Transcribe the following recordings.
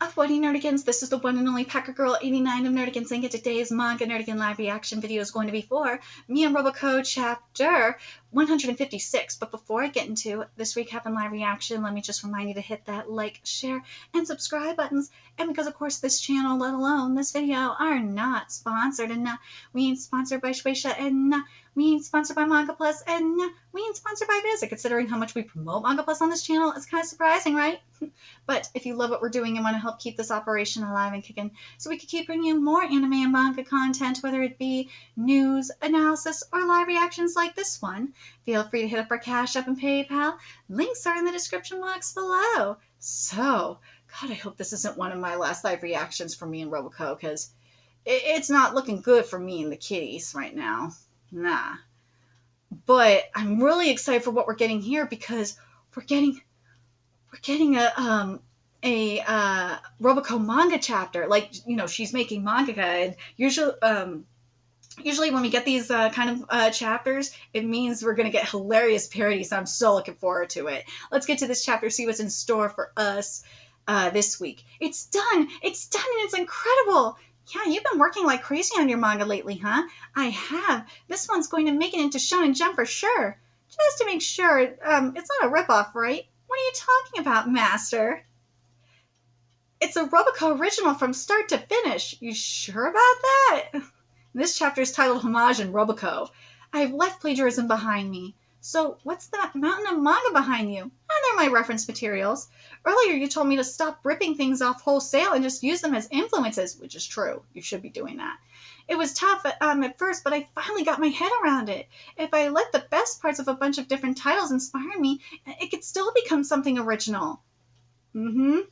Ahoy Nerdigans, this is the one and only Packer Girl 89 of Nerdigans, and today's Manga Nerdigan live reaction video is going to be for me and ROBOCO chapter 156. But before I get into this recap and live reaction, let me just remind you to hit that like, share, and subscribe buttons. And because of course this channel, let alone this video, are not sponsored, and we ain't sponsored by Shueisha, and we ain't sponsored by Manga Plus, and we ain't sponsored by Viz. Considering how much we promote Manga Plus on this channel, it's kind of surprising, right? But if you love what we're doing and want to help keep this operation alive and kicking, so we can keep bringing you more anime and manga content, whether it be news, analysis, or live reactions like this one, feel free to hit up our Cash App and PayPal. Links are in the description box below. So, God, I hope this isn't one of my last live reactions for me and ROBOCO, because it's not looking good for me and the kitties right now. Nah. But I'm really excited for what we're getting here, because we're getting a ROBOCO manga chapter. Like, you know, she's making manga, and usually when we get these kind of chapters, it means we're gonna get hilarious parodies. So I'm so looking forward to it. Let's get to this chapter, see what's in store for us this week. It's done, and it's incredible. Yeah, you've been working like crazy on your manga lately, huh? I have. This one's going to make it into Shonen Jump for sure. Just to make sure, it's not a ripoff, right? What are you talking about, Master? It's a ROBOCO original from start to finish. You sure about that? This chapter is titled Homage and ROBOCO. I've left plagiarism behind me. So what's that mountain of manga behind you? They're my reference materials. Earlier you told me to stop ripping things off wholesale and just use them as influences, which is true. You should be doing that. It was tough at first, but I finally got my head around it. If I let the best parts of a bunch of different titles inspire me, it could still become something original. Yeah,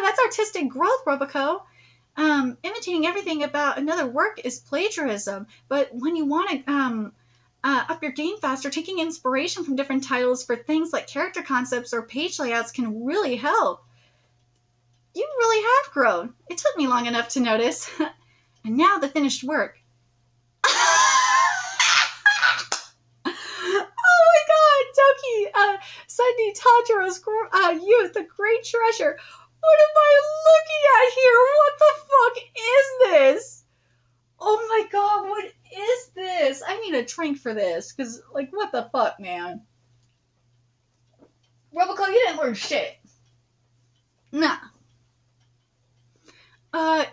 that's artistic growth, ROBOCO. Imitating everything about another work is plagiarism, but when you want to up your game faster, taking inspiration from different titles for things like character concepts or page layouts can really help. You really have grown. It took me long enough to notice. And now the finished work. Oh my god, Doki, Sunday Tanjiro's youth, the great treasure. What am I looking at here? What the fuck is this? Oh my god, what is this? I need a drink for this, because, like, what the fuck, man? ROBOCO, you didn't learn shit. Nah.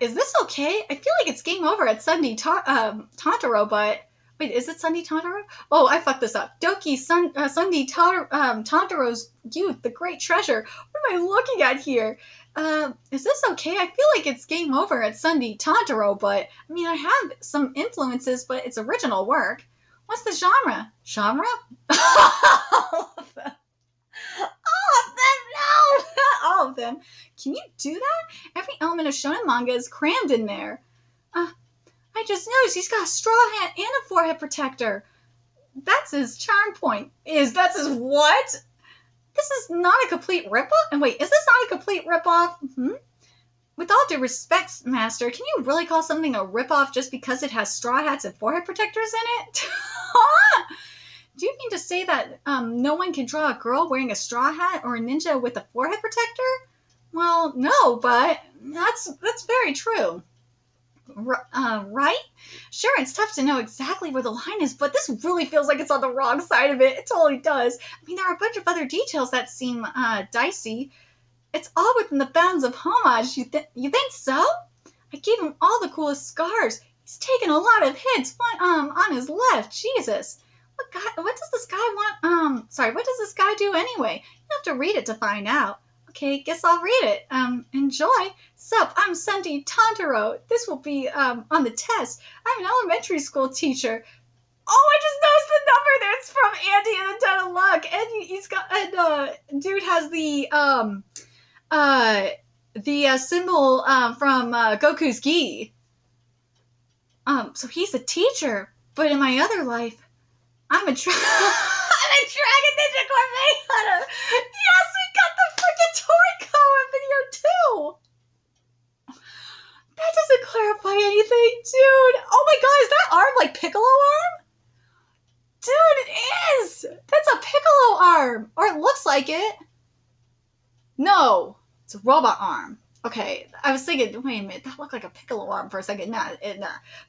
Is this okay? I feel like it's game over at Sunday Tantaro, but... Wait, is it Sunday Tantaro? Oh, I fucked this up. Doki Sunday Tantaro's youth, the great treasure. What am I looking at here? Is this okay? I feel like it's game over at Sunday Tantaro, but, I mean, I have some influences, but it's original work. What's the genre? Genre? All of them. All of them, no! Not all of them. Can you do that? Every element of shonen manga is crammed in there. I just noticed he's got a straw hat and a forehead protector. That's his charm point. That's his what? This is not a complete ripoff? And wait, is this not a complete ripoff? With all due respect, Master, can you really call something a ripoff just because it has straw hats and forehead protectors in it? Do you mean to say that no one can draw a girl wearing a straw hat or a ninja with a forehead protector? Well, no, but that's very true. Right? Sure, it's tough to know exactly where the line is, but this really feels like it's on the wrong side of it. It totally does. I mean, there are a bunch of other details that seem dicey. It's all within the bounds of homage. You think so? I gave him all the coolest scars. He's taken a lot of hits. On his left. Jesus. What does this guy want? What does this guy do anyway? You have to read it to find out. Okay, guess I'll read it. Enjoy. Sup, I'm Sunday Tantaro. This will be, on the test. I'm an elementary school teacher. Oh, I just noticed the number there. It's from Andy and the Den of Luck. And he's got, dude has the symbol, from, Goku's gi. So he's a teacher. But in my other life, I'm a Dragon Ninja Gourmet Hunter. Yes, we got the freaking Toriko up in here too. That doesn't clarify anything, dude. Oh my god, is that arm like Piccolo arm? Dude, it is. That's a Piccolo arm, or it looks like it. No, it's a robot arm. Okay, I was thinking, wait a minute, that looked like a piccolo arm for a second. Nah,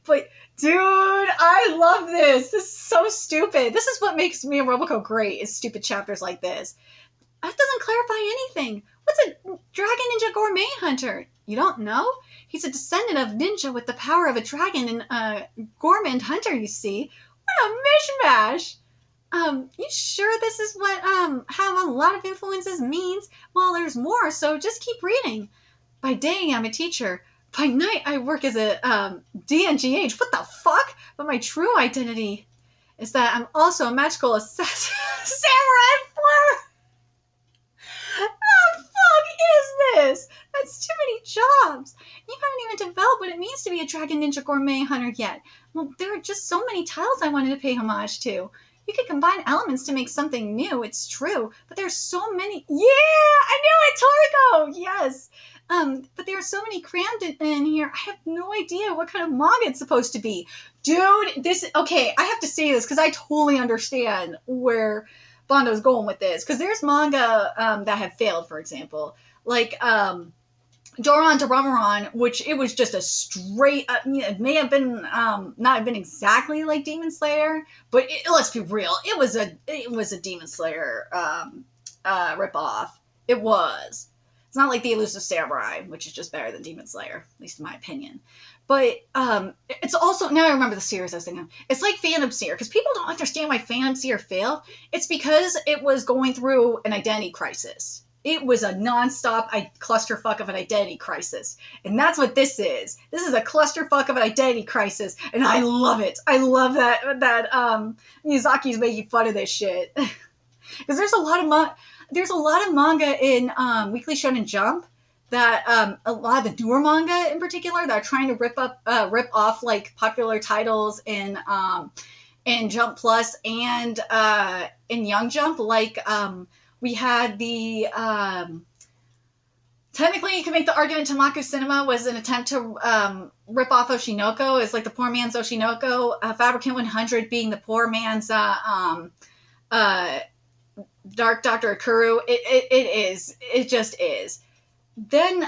but dude, I love this. This is so stupid. This is what makes me and Roboco great, is stupid chapters like this. That doesn't clarify anything. What's a dragon ninja gourmet hunter? You don't know? He's a descendant of ninja with the power of a dragon and gourmet hunter, you see. What a mishmash! You sure this is what have a lot of influences means? Well, there's more, so just keep reading. By day, I'm a teacher. By night, I work as a DNGH. What the fuck? But my true identity is that I'm also a magical assassin. Samurai Fleur! What the fuck is this? That's too many jobs. You haven't even developed what it means to be a Dragon Ninja Gourmet Hunter yet. Well, there are just so many titles I wanted to pay homage to. You could combine elements to make something new, it's true, but there's so many. Yeah, I knew it, Toriko! Yes. But there are so many crammed in here. I have no idea what kind of manga it's supposed to be. Dude, okay, I have to say this because I totally understand where Bondo's going with this. Because there's manga that have failed, for example. Like, Doron Dorameron, which it was just a straight, it may have been, not have been exactly like Demon Slayer, but let's be real, it was a Demon Slayer, ripoff. It was. It's not like The Elusive Samurai, which is just better than Demon Slayer, at least in my opinion. But it's also, now I remember the series I was thinking of. It's like Phantom Seer, because people don't understand why Phantom Seer failed. It's because it was going through an identity crisis. It was a nonstop clusterfuck of an identity crisis. And that's what this is. This is a clusterfuck of an identity crisis. And I love it. I love that Miyazaki's making fun of this shit. Because there's a lot of manga in Weekly Shonen Jump that a lot of the newer manga in particular that are trying to rip off like popular titles in Jump Plus and in Young Jump. Like we had the technically you can make the argument Tamaku Cinema was an attempt to rip off Oshinoko as like the poor man's Oshinoko, Fabricant 100 being the poor man's Dark Dr. Akuru. It just is. Then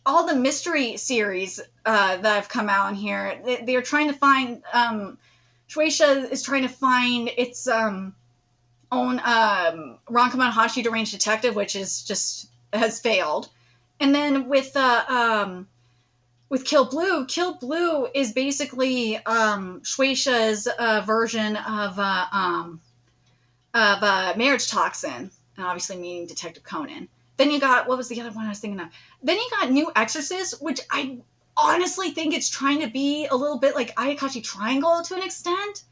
all the mystery series that have come out in here, they're trying to find Shueisha is trying to find its own Rankaman Hashi Deranged Detective, which is just has failed. And then with Kill Blue is basically Shueisha's version of Marriage Toxin, and obviously meaning Detective Conan. Then you got, what was the other one I was thinking of? Then you got New Exorcist, which I honestly think it's trying to be a little bit like Ayakashi Triangle to an extent.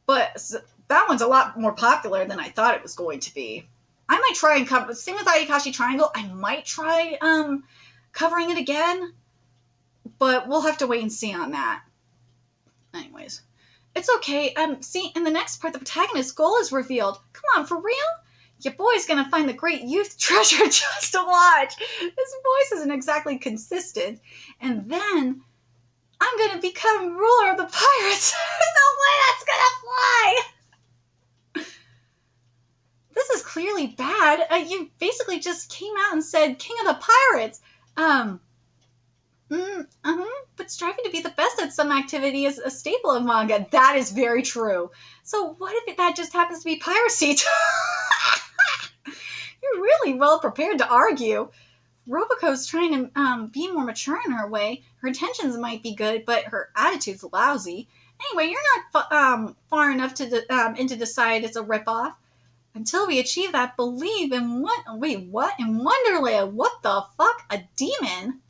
But that one's a lot more popular than I thought it was going to be. I might try and cover, same with Ayakashi Triangle, I might try covering it again. But we'll have to wait and see on that. Anyways. It's okay. See, in the next part, the protagonist's goal is revealed. Come on, for real? Your boy's gonna find the great youth treasure just to watch. His voice isn't exactly consistent. And then, I'm gonna become ruler of the pirates. There's no way that's gonna fly! This is clearly bad. You basically just came out and said, King of the Pirates. But striving to be the best at some activity is a staple of manga. That is very true. So what if that just happens to be piracy? You're really well prepared to argue. Roboco's trying to be more mature in her way. Her intentions might be good, but her attitude's lousy. Anyway, you're not far enough to in to decide it's a ripoff. Until we achieve that, believe in what? Wait, what? In Wonderland? What the fuck? A demon?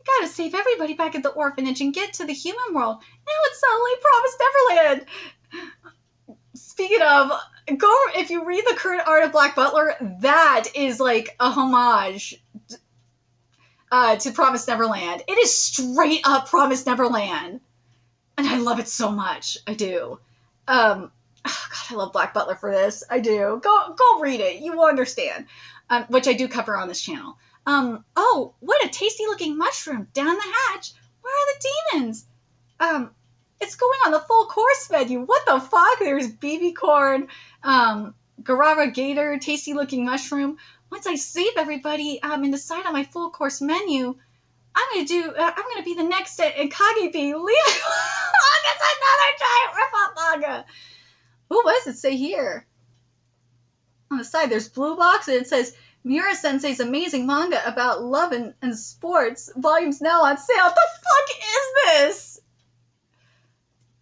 I gotta save everybody back at the orphanage and get to the human world. Now it's suddenly Promised Neverland. Speaking of, if you read the current art of Black Butler, that is like a homage to Promised Neverland. It is straight up Promised Neverland. And I love it so much. I do. Oh God, I love Black Butler for this. I do. Go read it. You will understand. Which I do cover on this channel. Oh, what a tasty looking mushroom down the hatch. Where are the demons? It's going on the full course menu. What the fuck? There's BB corn, Garara Gator, tasty looking mushroom. once I save everybody and decide on my full course menu, I'm gonna be the next at Kagebi. Leave It's another giant rip-off manga. Oh, what does it say here? On the side, there's blue box, and it says Miura Sensei's amazing manga about love and sports. Volumes now on sale. What the fuck is this?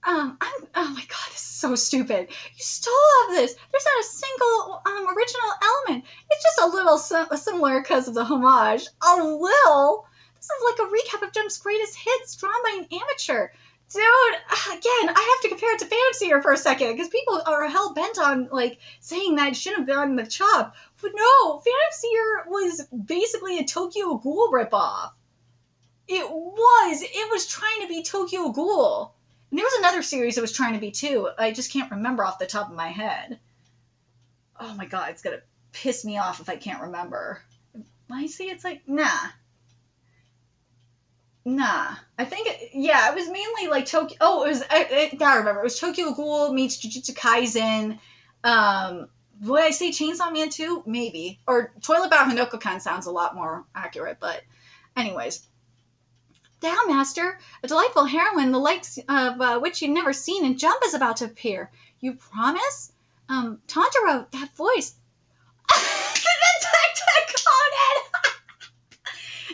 Oh my god, this is so stupid. You stole all of this. There's not a single original element. It's just a little similar because of the homage. A little? This is like a recap of Jump's greatest hits drawn by an amateur. Dude, again, I have to compare it to Phantom Seer for a second, because people are hell-bent on, like, saying that it shouldn't have been the chop. But no, Phantom Seer was basically a Tokyo Ghoul ripoff. It was trying to be Tokyo Ghoul. And there was another series it was trying to be, too. I just can't remember off the top of my head. Oh my god, it's gonna piss me off if I can't remember. I see it's like, nah. I think, it was mainly like Tokyo, I gotta remember, it was Tokyo Ghoul meets Jujutsu Kaisen, would I say Chainsaw Man 2? Maybe, or Toilet Bound Hanoko-kan sounds a lot more accurate, but anyways. Down, Master, a delightful heroine, the likes of which you've never seen in Jump is about to appear. You promise? Tantaro, that voice. Detective Conan!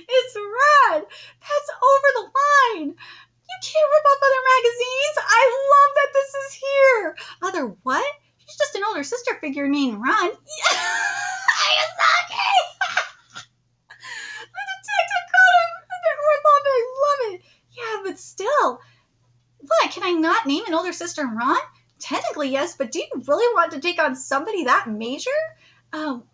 It's rad. That's over the line. You can't rip off other magazines. I love that this is here. Other what? She's just an older sister figure named Ron. Ayasaki! The Detective Conan rip off. I love it. Yeah, but still. What? Can I not name an older sister Ron? Technically, yes, but do you really want to take on somebody that major?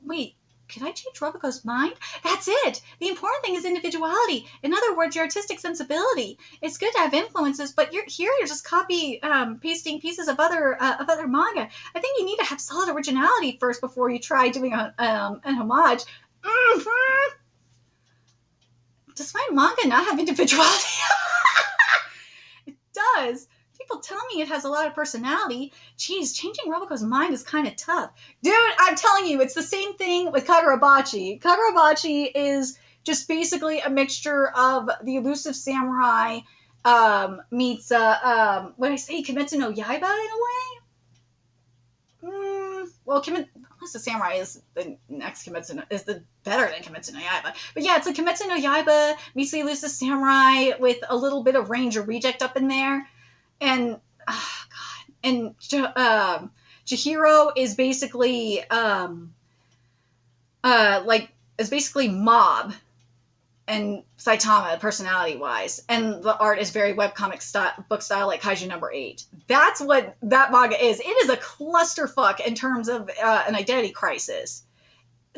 Wait. Could I change ROBOCO'S mind? That's it! The important thing is individuality. In other words, your artistic sensibility. It's good to have influences, but you're just pasting pieces of other manga. I think you need to have solid originality first before you try doing an homage. Mm-hmm. Does my manga not have individuality? It does. People tell me it has a lot of personality. Jeez, changing ROBOCO'S mind is kind of tough. Dude, I'm telling you, it's the same thing with Kagurabachi. Kagurabachi is just basically a mixture of the elusive samurai meets, what I say, Kimetsu no Yaiba in a way? Well, Elusive Samurai is the next Kimetsu, better than Kimetsu no Yaiba. But yeah, it's like Kimetsu no Yaiba meets the elusive samurai with a little bit of Ranger Reject up in there. And Chihiro is basically basically Mob and Saitama personality wise, and the art is very webcomic book style, like Kaiju number 8. That's what that manga is. It is a clusterfuck in terms of an identity crisis.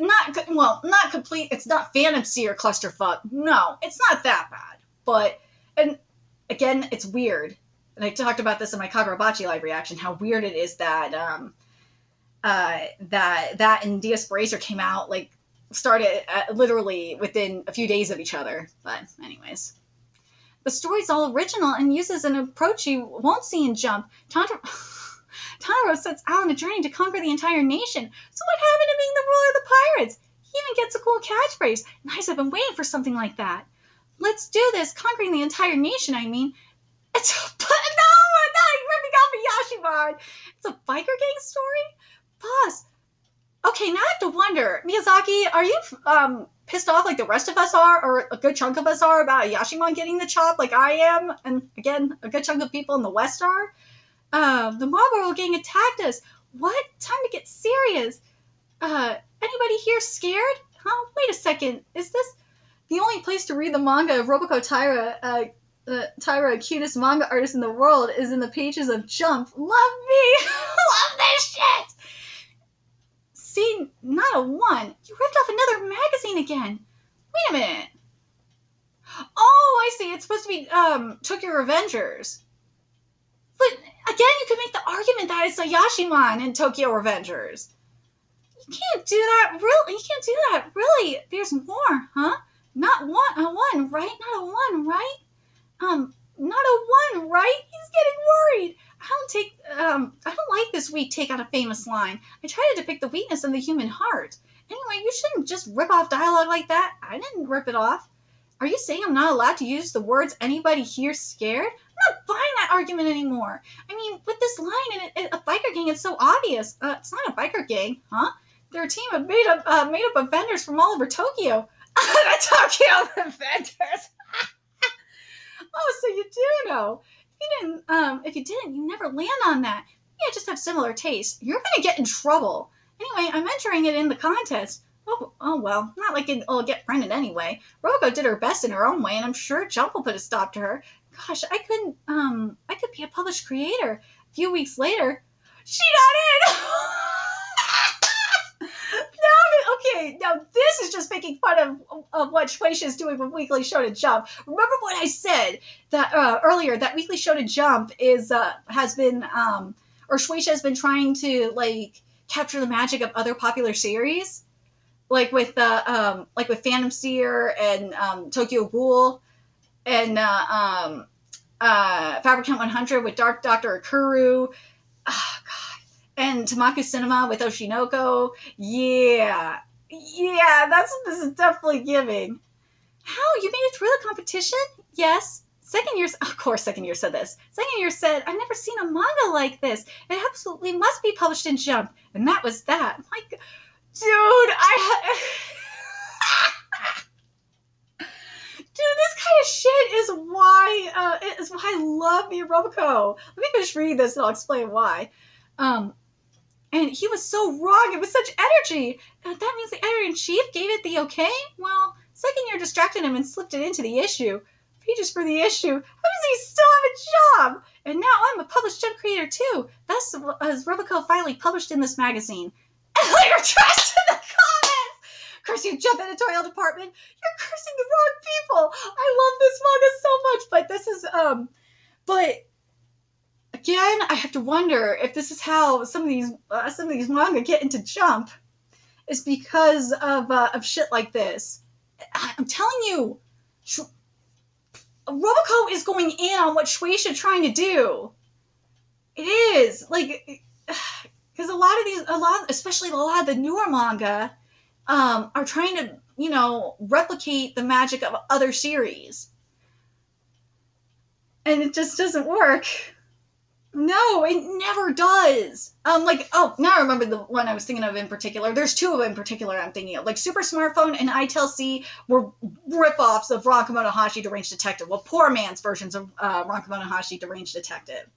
Not complete. It's not Phantom Seer clusterfuck. No, it's not that bad. But, and again, it's weird. And I talked about this in my Kagurabachi live reaction, how weird it is that that and DS Bracer came out, like, started literally within a few days of each other. But anyways. The story's all original and uses an approach you won't see in Jump. Tantaro sets out on a journey to conquer the entire nation. So what happened to being the ruler of the pirates? He even gets a cool catchphrase. Nice, I've been waiting for something like that. Let's do this, conquering the entire nation, I mean. You're ripping off a Yashiman. It's a biker gang story? Boss. Okay, now I have to wonder, Miyazaki, are you pissed off like the rest of us are, or a good chunk of us are, about Yashiman getting the chop like I am, and again, a good chunk of people in the West are? The Marlboro gang attacked us. What? Time to get serious. Anybody here scared? Huh? Wait a second. Is this the only place to read the manga of Roboco Taira? Taira, cutest manga artist in the world, is in the pages of Jump. Love me! Love this shit! See, not a one. You ripped off another magazine again. Wait a minute. Oh, I see. It's supposed to be Tokyo Revengers. But again, you could make the argument that it's a Yashiman in Tokyo Revengers. You can't do that, really. You can't do that, really. There's more, huh? Not a one, right? Not a one, right? Not a one, right? He's getting worried. I don't like this weak take on a famous line. I try to depict the weakness in the human heart. Anyway, you shouldn't just rip off dialogue like that. I didn't rip it off. Are you saying I'm not allowed to use the words anybody here's scared? I'm not buying that argument anymore. I mean, with this line in a biker gang, it's so obvious. It's not a biker gang, huh? They're a team of made up of vendors from all over Tokyo. The Tokyo vendors. Oh, so you do know. If you didn't, you never land on that. Yeah, just have similar tastes. You're gonna get in trouble. Anyway, I'm entering it in the contest. Oh well, not like it'll get friended anyway. Roboco did her best in her own way, and I'm sure Jump will put a stop to her. Gosh, I could be a published creator. A few weeks later, she got in! Okay, now this is just making fun of what Shueisha is doing with Weekly Shonen Jump. Remember what I said that earlier, that Weekly Shonen Jump has been Shueisha has been trying to like capture the magic of other popular series, like with Phantom Seer and Tokyo Ghoul and Fabricant 100 with Dark Dr. Akuru. Oh, God. And Tamaku Cinema with Oshinoko. Yeah, that's what this is definitely giving. How? You made it through the competition? Yes. Second year said this. Second year said, I've never seen a manga like this. It absolutely must be published in Jump. And that was that. My God. Dude, Dude, this kind of shit is why I love me Roboco. Let me finish reading this and I'll explain why. And he was so wrong. It was such energy. That means the editor-in-chief gave it the okay? Well, second year distracted him and slipped it into the issue. Pages for the issue. How does he still have a job? And now I'm a published Jump creator too. That's as Roboco finally published in this magazine. And later trashed in the comments. Curse you, Jump editorial department. You're cursing the wrong people. I love this manga so much, but this is but again, I have to wonder if this is how some of these manga get into Jump, is because of shit like this. I'm telling you, Roboco is going in on what Shueisha trying to do. It is like, because especially a lot of the newer manga, are trying to replicate the magic of other series, and it just doesn't work. No, it never does. Now I remember the one I was thinking of in particular. There's two of them in particular I'm thinking of. Like Super Smartphone and ITEL C were rip-offs of Rankamoto Hashi Deranged Detective. Well, poor man's versions of Rankamoto Hashi Deranged Detective.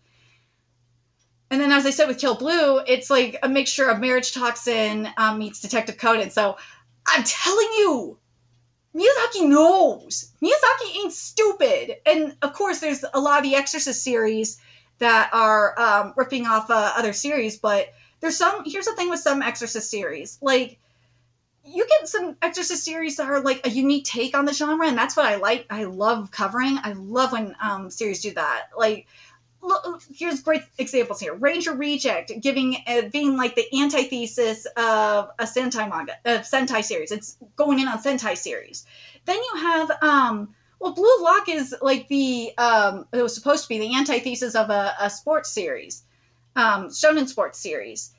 And then, as I said with Kill Blue, it's like a mixture of Marriage Toxin meets Detective Conan. So I'm telling you, Miyazaki knows. Miyazaki ain't stupid. And of course, there's a lot of the Exorcist series that are ripping off other series, but here's the thing with some Exorcist series. Like, you get some Exorcist series that are like a unique take on the genre, and that's what I like. I love covering. I love when series do that. Like, look, here's great examples here. Ranger Reject being like the antithesis of a Sentai series. It's going in on Sentai series. Then you have Blue Lock is like it was supposed to be the antithesis of a sports series, shonen sports series.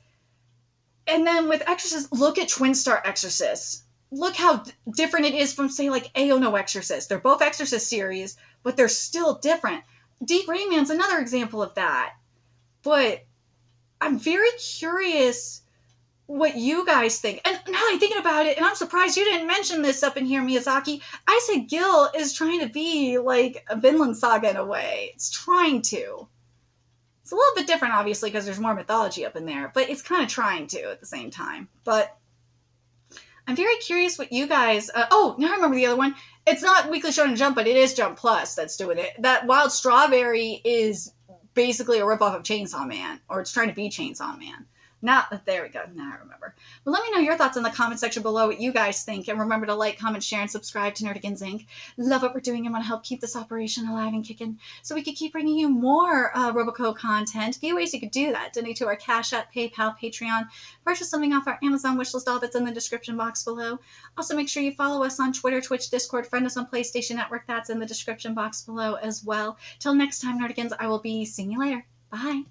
And then with Exorcist, look at Twin Star Exorcist. Look how different it is from, say, like Aono Exorcist. They're both Exorcist series, but they're still different. Deep Rain Man's another example of that. But I'm very curious what you guys think. And now I'm thinking about it, and I'm surprised you didn't mention this up in here, Miyazaki. I said Gil is trying to be like a Vinland Saga in a way. It's trying to. It's a little bit different, obviously, because there's more mythology up in there, but it's kind of trying to at the same time. But I'm very curious what you guys... now I remember the other one. It's not Weekly Shonen Jump, but it is Jump Plus that's doing it. That Wild Strawberry is basically a ripoff of Chainsaw Man, or it's trying to be Chainsaw Man. There we go. Now I remember. Well, let me know your thoughts in the comment section below, what you guys think. And remember to like, comment, share, and subscribe to Nerdigans Inc. Love what we're doing and want to help keep this operation alive and kicking so we could keep bringing you more Roboco content. A few ways you could do that. Donate to our Cash App, PayPal, Patreon. Purchase something off our Amazon wishlist, all that's in the description box below. Also, make sure you follow us on Twitter, Twitch, Discord. Friend us on PlayStation Network. That's in the description box below as well. Till next time, Nerdigans, I will be seeing you later. Bye.